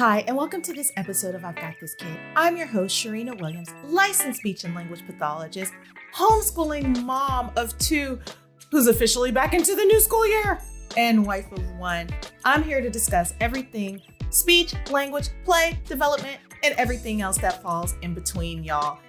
Hi, and welcome to this episode of I've Got This Kid. I'm your host, Cherina Williams, licensed speech and language pathologist, homeschooling mom of two who's officially back into the new school year, and wife of one. I'm here to discuss everything speech, language, play, development, and everything else that falls in between, y'all.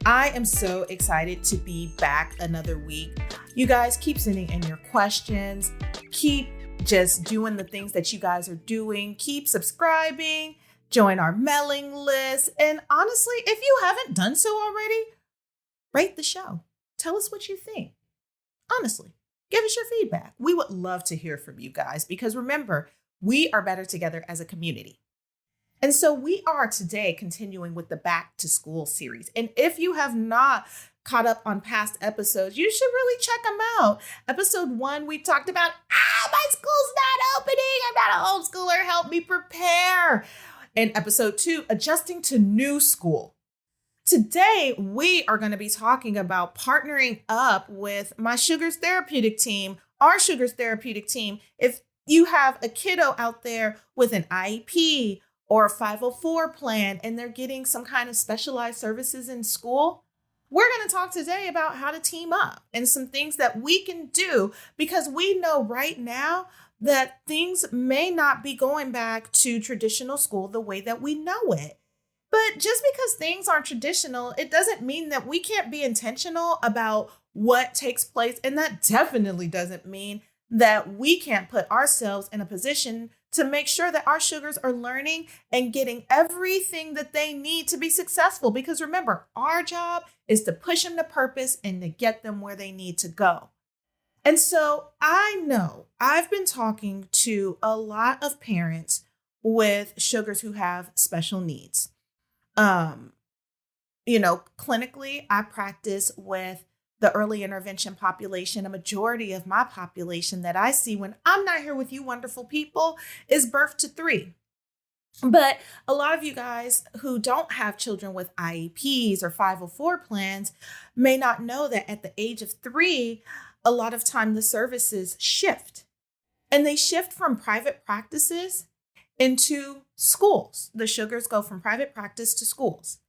I am so excited to be back another week. You guys keep sending in your questions, keep just doing the things that you guys are doing. Keep subscribing, join our mailing list. And honestly, if you haven't done so already, rate the show. Tell us what you think. Honestly, give us your feedback. We would love to hear from you guys because remember, we are better together as a community. And so we are today continuing with the Back to School series. And if you have not caught up on past episodes, you should really check them out. Episode 1, we talked about, my school's not opening. I'm not a homeschooler. Help me prepare. And episode 2, adjusting to new school. Today, we are going to be talking about partnering up with my Sugars Therapeutic team, our Sugars Therapeutic team. If you have a kiddo out there with an IEP or a 504 plan and they're getting some kind of specialized services in school, we're going to talk today about how to team up and some things that we can do because we know right now that things may not be going back to traditional school the way that we know it. But just because things aren't traditional, it doesn't mean that we can't be intentional about what takes place. And that definitely doesn't mean that we can't put ourselves in a position to make sure that our sugars are learning and getting everything that they need to be successful. Because remember, our job is to push them to purpose and to get them where they need to go. And so I know I've been talking to a lot of parents with sugars who have special needs. Clinically, I practice with the early intervention population. A majority of my population that I see when I'm not here with you wonderful people is birth to 3. But a lot of you guys who don't have children with IEPs or 504 plans may not know that at the age of 3, a lot of time the services shift. And they shift from private practices into schools. The sugars go from private practice to schools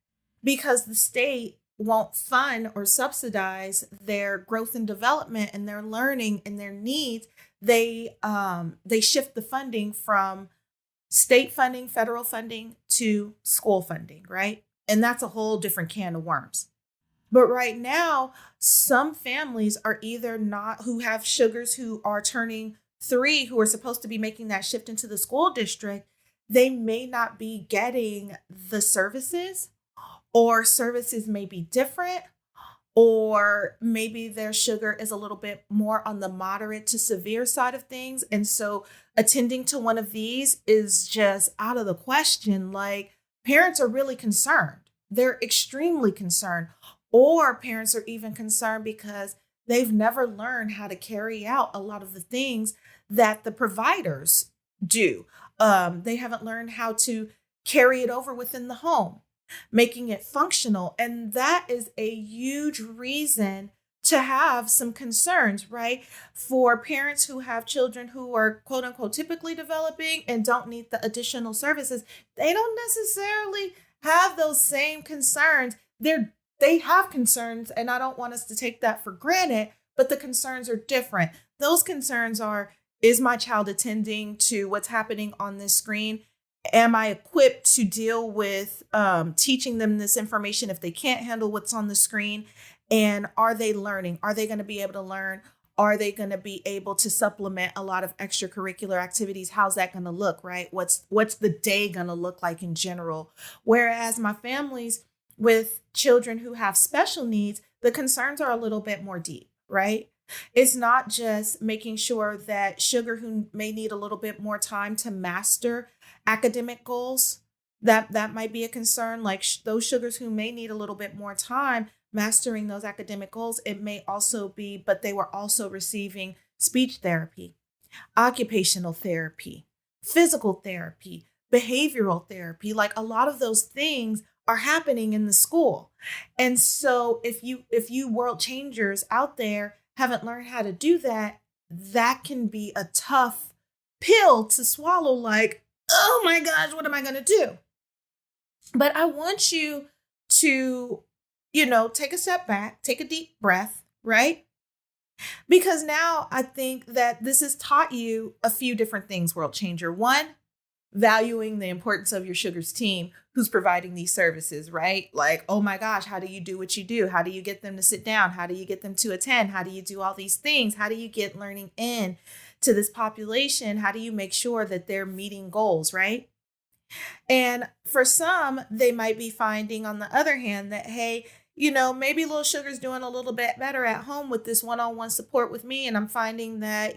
because the state won't fund or subsidize their growth and development and their learning and their needs. They shift the funding from state funding, federal funding to school funding, right? And that's a whole different can of worms. But right now, some families are either not, who have sugars who are turning 3, who are supposed to be making that shift into the school district, they may not be getting the services, or services may be different, or maybe their sugar is a little bit more on the moderate to severe side of things. And so attending to one of these is just out of the question. Like, parents are really concerned. They're extremely concerned. Or parents are even concerned because they've never learned how to carry out a lot of the things that the providers do. They haven't learned how to carry it over within the home, making it functional. And that is a huge reason to have some concerns, right? For parents who have children who are quote unquote typically developing and don't need the additional services, they don't necessarily have those same concerns. They have concerns, and I don't want us to take that for granted, but the concerns are different. Those concerns are, is my child attending to what's happening on this screen? Am I equipped to deal with teaching them this information if they can't handle what's on the screen? And are they learning? Are they going to be able to learn? Are they going to be able to supplement a lot of extracurricular activities? How's that going to look, right? What's the day going to look like in general? Whereas my families with children who have special needs, the concerns are a little bit more deep, right? It's not just making sure that sugar who may need a little bit more time to master academic goals, that might be a concern. Like those sugars who may need a little bit more time mastering those academic goals, it may also be, but they were also receiving speech therapy, occupational therapy, physical therapy, behavioral therapy. Like a lot of those things are happening in the school. And so if you world changers out there haven't learned how to do that, that can be a tough pill to swallow. Like, oh my gosh, what am I going to do? But I want you to, take a step back, take a deep breath, right? Because now I think that this has taught you a few different things, World Changer. One, valuing the importance of your sugars team who's providing these services, right? Like, oh my gosh, how do you do what you do? How do you get them to sit down? How do you get them to attend? How do you do all these things? How do you get learning in to this population? How do you make sure that they're meeting goals, right? And for some, they might be finding, on the other hand, that, hey, maybe little sugar's doing a little bit better at home with this one-on-one support with me. And I'm finding that,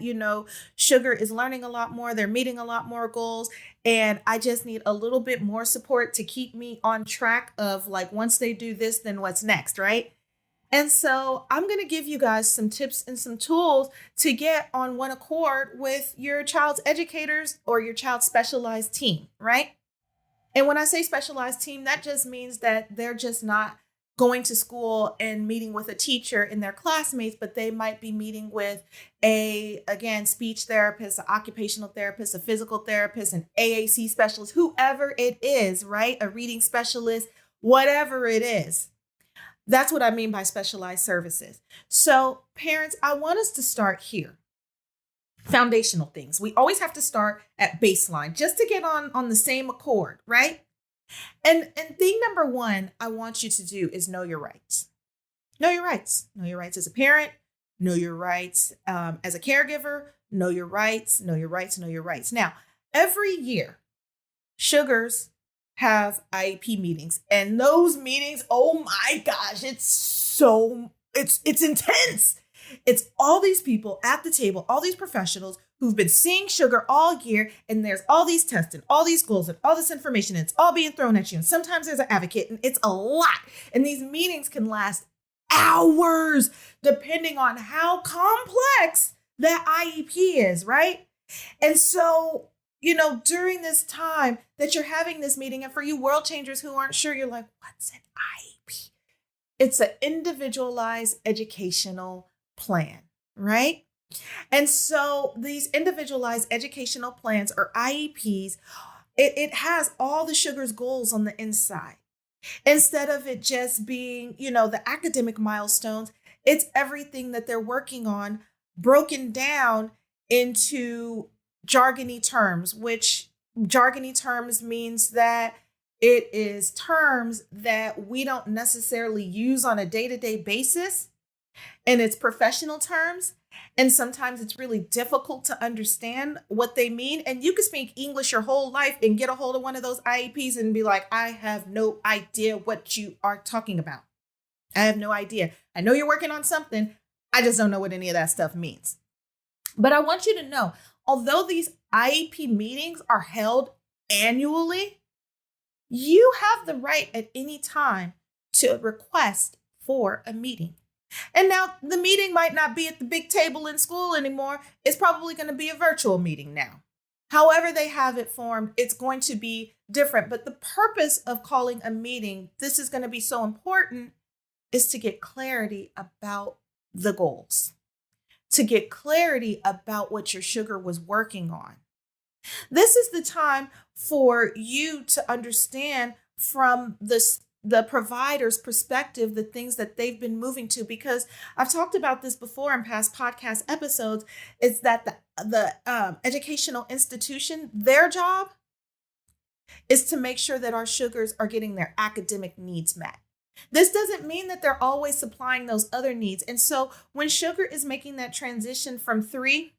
sugar is learning a lot more. They're meeting a lot more goals. And I just need a little bit more support to keep me on track of, like, once they do this, then what's next, right? And so I'm going to give you guys some tips and some tools to get on one accord with your child's educators or your child's specialized team, right? And when I say specialized team, that just means that they're just not going to school and meeting with a teacher and their classmates, but they might be meeting with again, speech therapist, an occupational therapist, a physical therapist, an AAC specialist, whoever it is, right? A reading specialist, whatever it is. That's what I mean by specialized services. So parents, I want us to start here. Foundational things. We always have to start at baseline just to get on the same accord, right? And thing number one I want you to do is know your rights. Know your rights. Know your rights as a parent. Know your rights as a caregiver. Know your rights. Know your rights. Know your rights. Now, every year, sugars have IEP meetings, and those meetings, oh my gosh, it's intense. It's all these people at the table, all these professionals who've been seeing sugar all year, and there's all these tests and all these goals and all this information, and it's all being thrown at you. And sometimes there's an advocate, and it's a lot. And these meetings can last hours, depending on how complex that IEP is, right? And so, during this time that you're having this meeting, and for you world changers who aren't sure, you're like, what's an IEP? It's an individualized educational plan, right? And so these individualized educational plans, or IEPs, it has all the sugar's goals on the inside. Instead of it just being, the academic milestones, it's everything that they're working on broken down into jargony terms, which jargony terms means that it is terms that we don't necessarily use on a day-to-day basis, and it's professional terms. And sometimes it's really difficult to understand what they mean. And you can speak English your whole life and get a hold of one of those IEPs and be like, I have no idea what you are talking about. I have no idea. I know you're working on something. I just don't know what any of that stuff means. But I want you to know, although these IEP meetings are held annually, you have the right at any time to request for a meeting. And now the meeting might not be at the big table in school anymore. It's probably going to be a virtual meeting now. However they have it formed, it's going to be different. But the purpose of calling a meeting, this is going to be so important, is to get clarity about the goals, to get clarity about what your sugar was working on. This is the time for you to understand from the provider's perspective, the things that they've been moving to, because I've talked about this before in past podcast episodes, is that the educational institution, their job is to make sure that our sugars are getting their academic needs met. This doesn't mean that they're always supplying those other needs. And so when sugar is making that transition from 3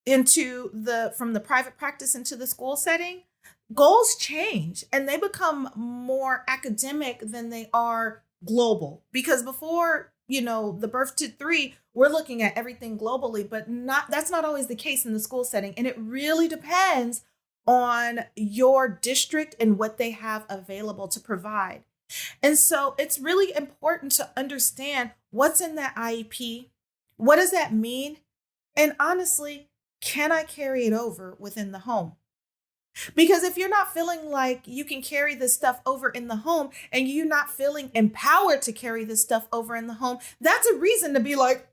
from the private practice into the school setting, goals change and they become more academic than they are global. Because before, the birth to 3, we're looking at everything globally, but that's not always the case in the school setting. And it really depends on your district and what they have available to provide. And so it's really important to understand what's in that IEP. What does that mean? And honestly, can I carry it over within the home? Because if you're not feeling like you can carry this stuff over in the home and you're not feeling empowered to carry this stuff over in the home, that's a reason to be like,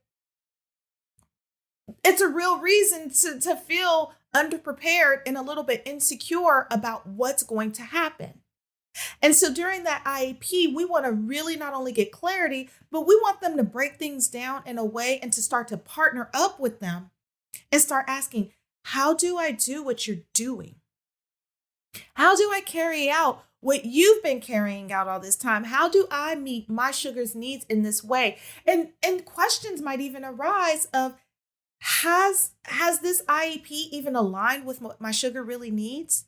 it's a real reason to feel underprepared and a little bit insecure about what's going to happen. And so during that IEP, we want to really not only get clarity, but we want them to break things down in a way and to start to partner up with them and start asking, how do I do what you're doing? How do I carry out what you've been carrying out all this time? How do I meet my sugar's needs in this way? And questions might even arise of, has this IEP even aligned with what my sugar really needs?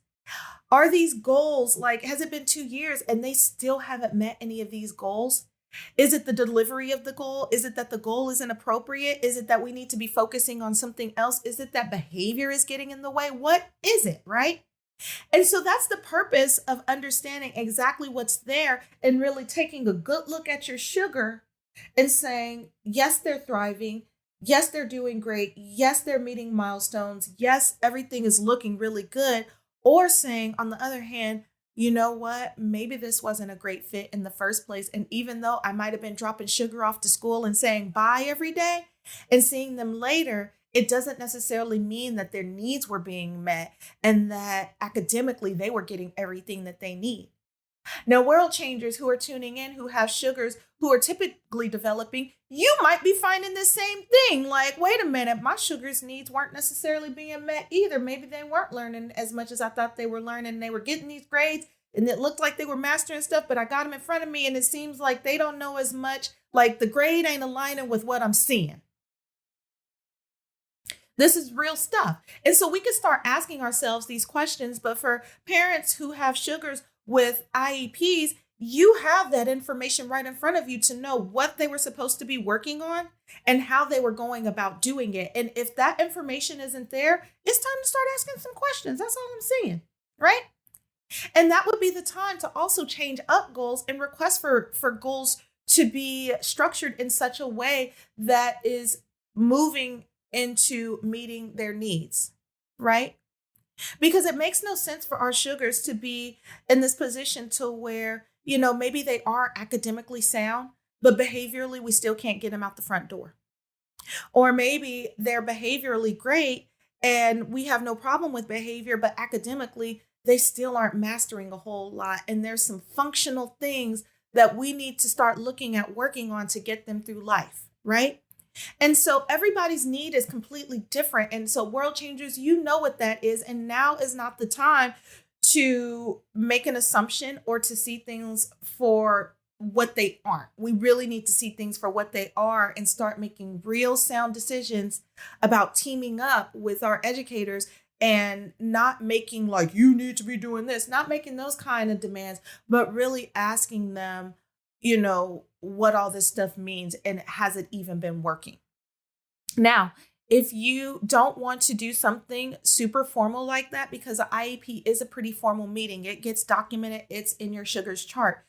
Are these goals, like, has it been 2 years and they still haven't met any of these goals? Is it the delivery of the goal? Is it that the goal isn't appropriate? Is it that we need to be focusing on something else? Is it that behavior is getting in the way? What is it, right? And so that's the purpose of understanding exactly what's there and really taking a good look at your sugar and saying, yes, they're thriving. Yes, they're doing great. Yes, they're meeting milestones. Yes, everything is looking really good. Or saying, on the other hand, you know what? Maybe this wasn't a great fit in the first place. And even though I might have been dropping sugar off to school and saying bye every day and seeing them later, it doesn't necessarily mean that their needs were being met and that academically they were getting everything that they need. Now, world changers who are tuning in, who have sugars, who are typically developing, you might be finding the same thing. Like, wait a minute, my sugar's needs weren't necessarily being met either. Maybe they weren't learning as much as I thought they were learning. They were getting these grades and it looked like they were mastering stuff, but I got them in front of me and it seems like they don't know as much. Like the grade ain't aligning with what I'm seeing. This is real stuff. And so we can start asking ourselves these questions. But for parents who have sugars with IEPs, you have that information right in front of you to know what they were supposed to be working on and how they were going about doing it. And if that information isn't there, it's time to start asking some questions. That's all I'm saying, right? And that would be the time to also change up goals and request for goals to be structured in such a way that is moving into meeting their needs, right? Because it makes no sense for our sugars to be in this position to where, maybe they are academically sound, but behaviorally we still can't get them out the front door. Or maybe they're behaviorally great and we have no problem with behavior, but academically they still aren't mastering a whole lot. And there's some functional things that we need to start looking at working on to get them through life, right? And so everybody's need is completely different. And so world changers, you know what that is. And now is not the time to make an assumption or to see things for what they aren't. We really need to see things for what they are and start making real sound decisions about teaming up with our educators and not making like, you need to be doing this, not making those kind of demands, but really asking them, what all this stuff means and has it even been working? Now, if you don't want to do something super formal like that, because the IEP is a pretty formal meeting, it gets documented, it's in your sugars chart,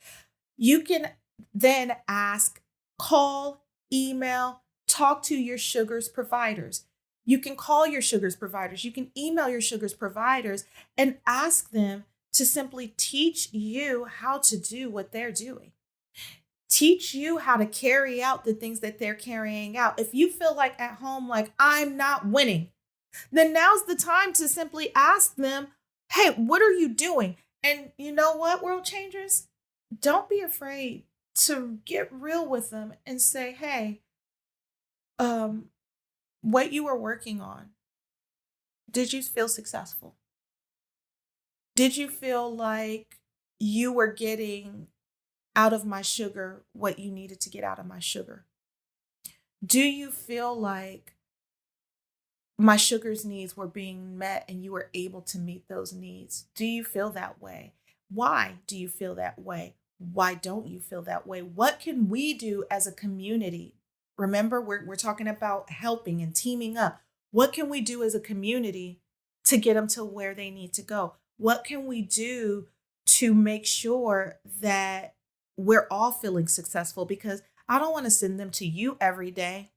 you can then ask, call, email, talk to your sugars providers. You can call your sugars providers, you can email your sugars providers and ask them to simply teach you how to do what they're doing. Teach you how to carry out the things that they're carrying out. If you feel like at home, like I'm not winning, then now's the time to simply ask them, hey, what are you doing? And you know what, world changers? Don't be afraid to get real with them and say, hey, what you were working on, did you feel successful? Did you feel like you were getting out of my sugar what you needed to get out of my sugar? Do you feel like my sugar's needs were being met and you were able to meet those needs? Do you feel that way? Why do you feel that way? Why don't you feel that way? What can we do as a community? Remember, we're talking about helping and teaming up. What can we do as a community to get them to where they need to go? What can we do to make sure that we're all feeling successful? Because I don't want to send them to you every day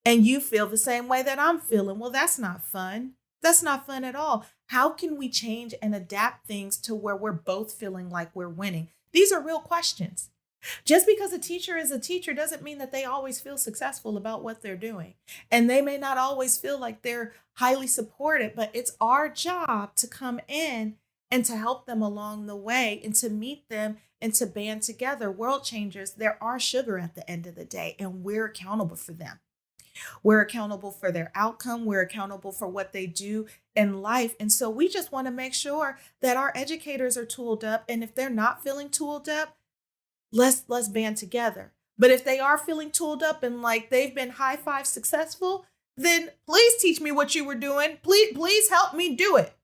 and you feel the same way that I'm feeling. Well, that's not fun. That's not fun at all. How can we change and adapt things to where we're both feeling like we're winning? These are real questions. Just because a teacher is a teacher doesn't mean that they always feel successful about what they're doing. And they may not always feel like they're highly supported, but it's our job to come in and to help them along the way and to meet them and to band together. World changers, there are sugar at the end of the day, and we're accountable for them. We're accountable for their outcome. We're accountable for what they do in life. And so we just want to make sure that our educators are tooled up. And if they're not feeling tooled up, let's band together. But if they are feeling tooled up and like they've been high five successful, then please teach me what you were doing. Please help me do it.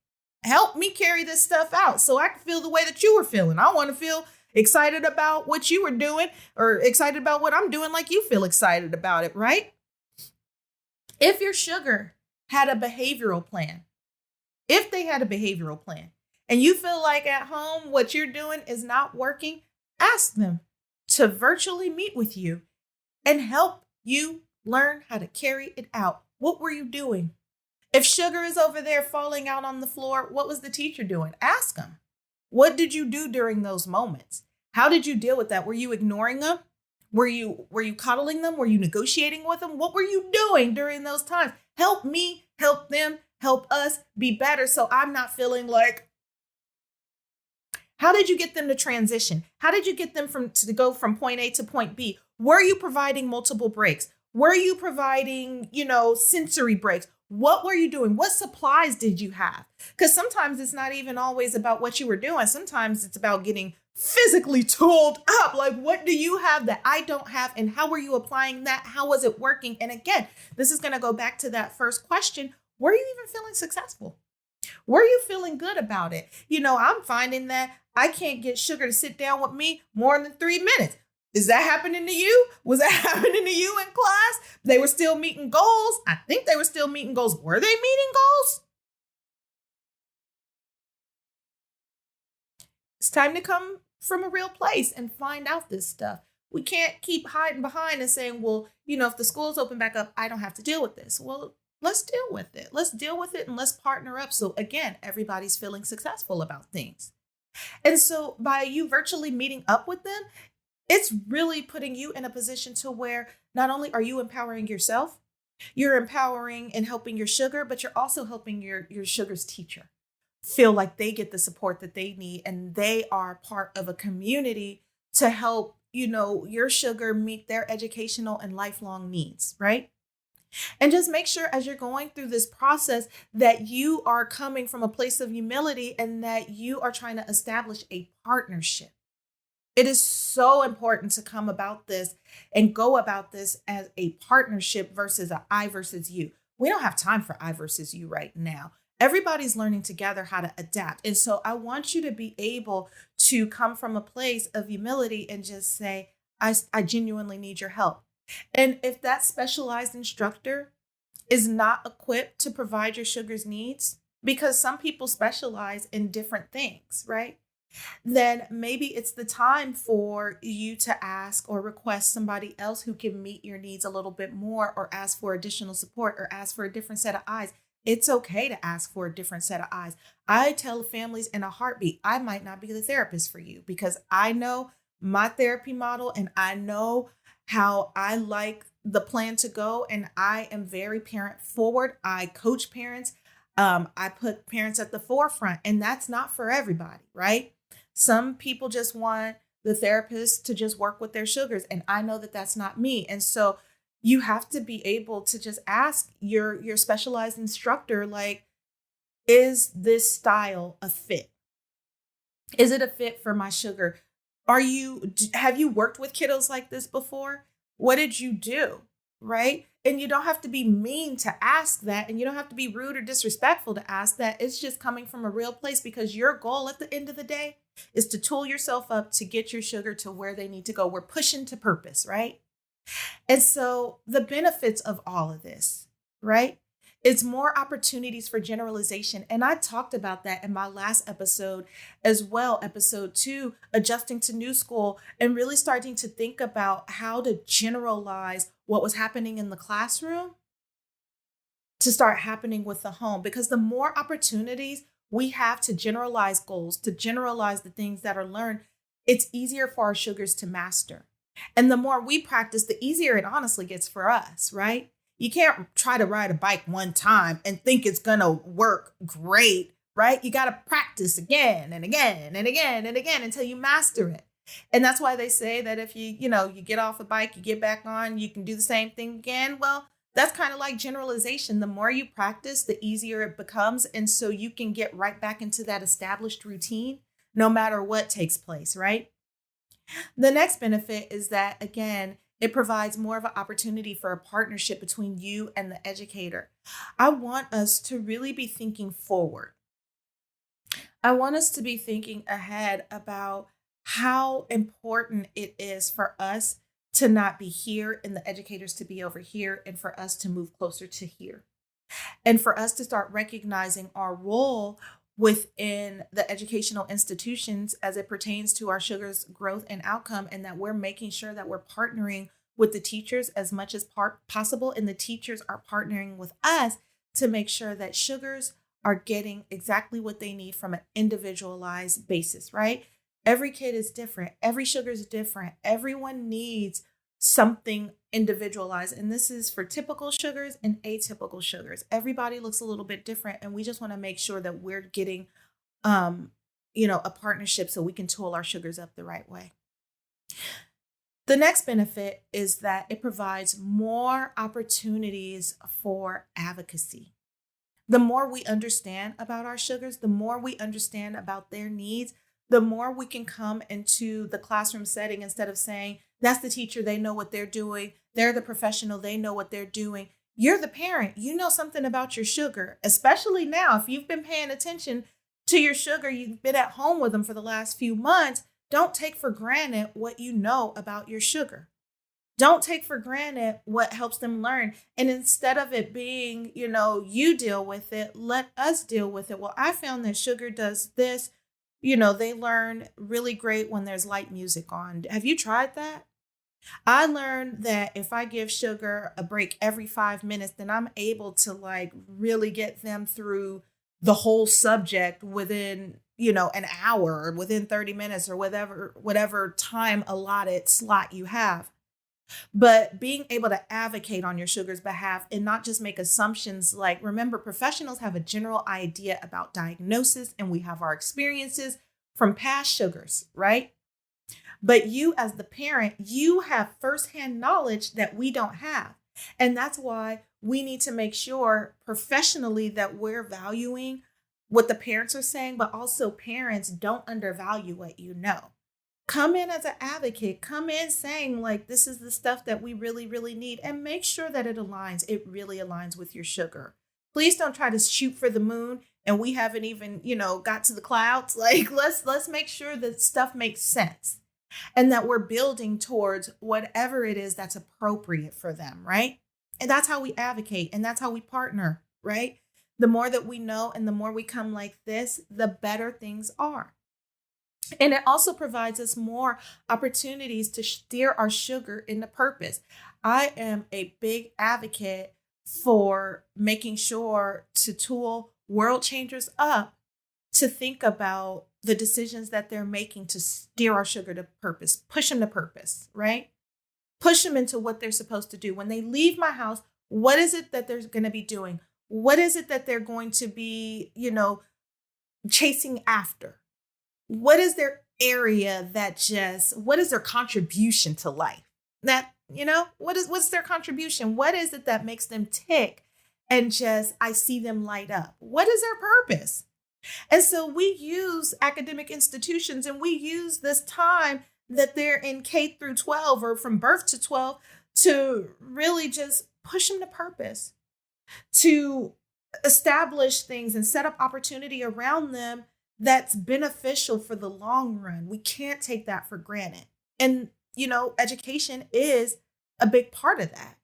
Help me carry this stuff out so I can feel the way that you were feeling. I want to feel excited about what you were doing or excited about what I'm doing like you feel excited about it, right? If your sugar had a behavioral plan, if they had a behavioral plan and you feel like at home what you're doing is not working, ask them to virtually meet with you and help you learn how to carry it out. What were you doing? If sugar is over there falling out on the floor, what was the teacher doing? Ask them. What did you do during those moments? How did you deal with that? Were you ignoring them? Were you coddling them? Were you negotiating with them? What were you doing during those times? Help me, help them, help us be better so I'm not feeling like. How did you get them to transition? How did you get them to go from point A to point B? Were you providing multiple breaks? Were you providing, sensory breaks? What were you doing? What supplies did you have? Because sometimes it's not even always about what you were doing. Sometimes it's about getting physically tooled up. Like, what do you have that I don't have? And how were you applying that? How was it working? And again, this is going to go back to that first question. Were you even feeling successful? Were you feeling good about it? I'm finding that I can't get sugar to sit down with me more than 3 minutes. Is that happening to you? Was that happening to you in class? They were still meeting goals. I think they were still meeting goals. Were they meeting goals? It's time to come from a real place and find out this stuff. We can't keep hiding behind and saying, well, if the schools open back up, I don't have to deal with this. Well, let's deal with it. Let's deal with it and let's partner up. So again, everybody's feeling successful about things. And so by you virtually meeting up with them, it's really putting you in a position to where not only are you empowering yourself, you're empowering and helping your sugar, but you're also helping your sugar's teacher feel like they get the support that they need and they are part of a community to help, your sugar meet their educational and lifelong needs, right? And just make sure as you're going through this process that you are coming from a place of humility and that you are trying to establish a partnership. It is so important to come about this and go about this as a partnership versus an I versus you. We don't have time for I versus you right now. Everybody's learning together how to adapt. And so I want you to be able to come from a place of humility and just say, I genuinely need your help. And if that specialized instructor is not equipped to provide your sugar's needs, because some people specialize in different things, right? Then maybe it's the time for you to ask or request somebody else who can meet your needs a little bit more, or ask for additional support, or ask for a different set of eyes. It's okay to ask for a different set of eyes. I tell families in a heartbeat, I might not be the therapist for you because I know my therapy model and I know how I like the plan to go. And I am very parent forward. I coach parents. I put parents at the forefront, and that's not for everybody, right? Some people just want the therapist to just work with their sugars. And I know that that's not me. And so you have to be able to just ask your specialized instructor, like, is this style a fit? Is it a fit for my sugar? Have you worked with kiddos like this before? What did you do? Right? And you don't have to be mean to ask that. And you don't have to be rude or disrespectful to ask that. It's just coming from a real place, because your goal at the end of the day is to tool yourself up to get your sugar to where they need to go. We're pushing to purpose, right? And so the benefits of all of this, right? It's more opportunities for generalization. And I talked about that in my last episode as well, episode 2, adjusting to new school, and really starting to think about how to generalize what was happening in the classroom to start happening with the home. Because the more opportunities we have to generalize goals, to generalize the things that are learned, it's easier for our sugars to master. And the more we practice, the easier it honestly gets for us, right? You can't try to ride a bike one time and think it's going to work great, right? You got to practice again and again and again and again until you master it. And that's why they say that if you get off a bike, you get back on, you can do the same thing again. Well, that's kind of like generalization. The more you practice, the easier it becomes. And so you can get right back into that established routine, no matter what takes place, right? The next benefit is that, again, it provides more of an opportunity for a partnership between you and the educator. I want us to really be thinking forward. I want us to be thinking ahead about how important it is for us to not be here and the educators to be over here, and for us to move closer to here. And for us to start recognizing our role within the educational institutions as it pertains to our sugar's growth and outcome, and that we're making sure that we're partnering with the teachers as much as possible, and the teachers are partnering with us to make sure that sugars are getting exactly what they need from an individualized basis, right? Every kid is different. Every sugar is different. Everyone needs something individualized. And this is for typical sugars and atypical sugars. Everybody looks a little bit different. And we just want to make sure that we're getting, a partnership so we can tool our sugars up the right way. The next benefit is that it provides more opportunities for advocacy. The more we understand about our sugars, the more we understand about their needs, the more we can come into the classroom setting instead of saying, that's the teacher, they know what they're doing. They're the professional, they know what they're doing. You're the parent, you know something about your sugar, especially now. If you've been paying attention to your sugar, you've been at home with them for the last few months, don't take for granted what you know about your sugar. Don't take for granted what helps them learn. And instead of it being, you deal with it, let us deal with it. Well, I found that sugar does this. They learn really great when there's light music on. Have you tried that? I learned that if I give sugar a break every 5 minutes, then I'm able to really get them through the whole subject within, an hour or within 30 minutes or whatever time allotted slot you have. But being able to advocate on your sugar's behalf and not just make assumptions, remember, professionals have a general idea about diagnosis and we have our experiences from past sugars, right? But you as the parent, you have firsthand knowledge that we don't have. And that's why we need to make sure professionally that we're valuing what the parents are saying, but also parents don't undervalue what you know. Come in as an advocate, come in saying this is the stuff that we really, really need, and make sure that it really aligns with your sugar. Please don't try to shoot for the moon and we haven't even, got to the clouds. Let's make sure that stuff makes sense and that we're building towards whatever it is that's appropriate for them, right? And that's how we advocate and that's how we partner, right? The more that we know and the more we come like this, the better things are. And it also provides us more opportunities to steer our sugar into purpose. I am a big advocate for making sure to tool world changers up to think about the decisions that they're making to steer our sugar to purpose, push them to purpose, right? Push them into what they're supposed to do. When they leave my house, what is it that they're going to be doing? What is it that they're going to be, chasing after? What is their area what is their contribution to life? What's their contribution? What is it that makes them tick and I see them light up? What is their purpose? And so we use academic institutions and we use this time that they're in K through 12 or from birth to 12 to really just push them to purpose, to establish things and set up opportunity around them that's beneficial for the long run. We can't take that for granted. And, education is a big part of that.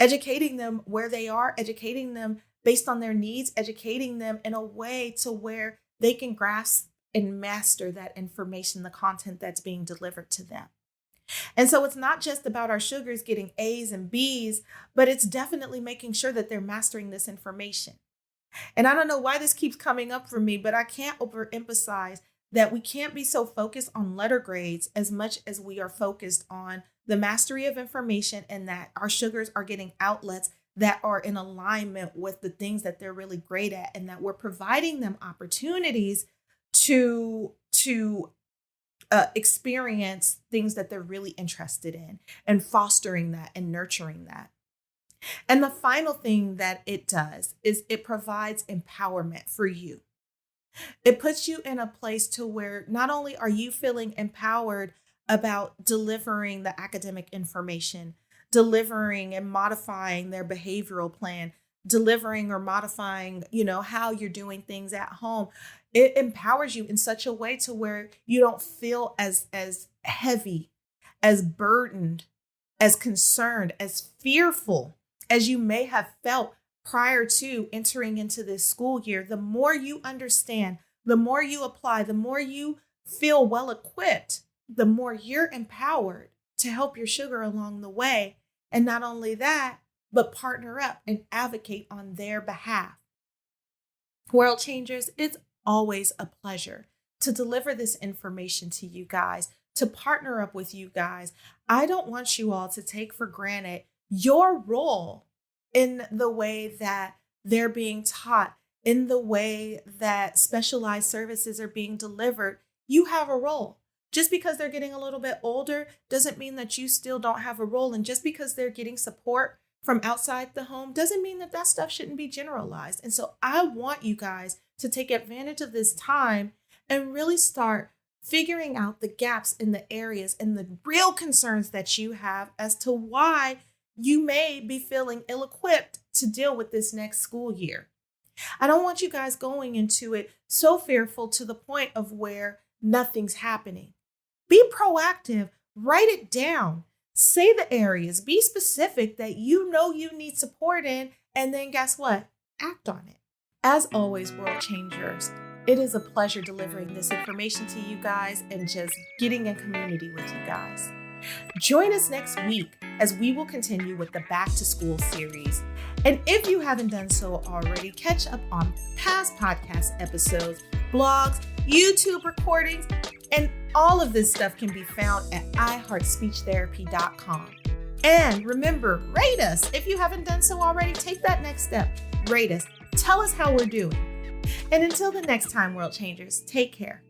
Educating them where they are, educating them based on their needs, educating them in a way to where they can grasp and master that information, the content that's being delivered to them. And so it's not just about our sugars getting A's and B's, but it's definitely making sure that they're mastering this information. And I don't know why this keeps coming up for me, but I can't overemphasize that we can't be so focused on letter grades as much as we are focused on the mastery of information, and that our sugars are getting outlets that are in alignment with the things that they're really great at, and that we're providing them opportunities to experience things that they're really interested in, and fostering that and nurturing that. And the final thing that it does is it provides empowerment for you. It puts you in a place to where not only are you feeling empowered about delivering the academic information, delivering and modifying their behavioral plan, delivering or modifying, how you're doing things at home. It empowers you in such a way to where you don't feel as heavy, as burdened, as concerned, as fearful as you may have felt prior to entering into this school year. The more you understand, the more you apply, the more you feel well equipped, the more you're empowered to help your sugar along the way. And not only that, but partner up and advocate on their behalf. World Changers, it's always a pleasure to deliver this information to you guys, to partner up with you guys. I don't want you all to take for granted your role in the way that they're being taught, in the way that specialized services are being delivered. You have a role. Just because they're getting a little bit older doesn't mean that you still don't have a role. And just because they're getting support from outside the home doesn't mean that that stuff shouldn't be generalized. And so I want you guys to take advantage of this time and really start figuring out the gaps in the areas and the real concerns that you have as to why you may be feeling ill-equipped to deal with this next school year. I don't want you guys going into it so fearful to the point of where nothing's happening. Be proactive, write it down, say the areas, be specific that you know you need support in, and then guess what? Act on it. As always, World Changers, it is a pleasure delivering this information to you guys and just getting in community with you guys. Join us next week as we will continue with the Back to School series. And if you haven't done so already, catch up on past podcast episodes, blogs, YouTube recordings, and all of this stuff can be found at iHeartSpeechTherapy.com. And remember, rate us. If you haven't done so already, take that next step. Rate us. Tell us how we're doing. And until the next time, World Changers, take care.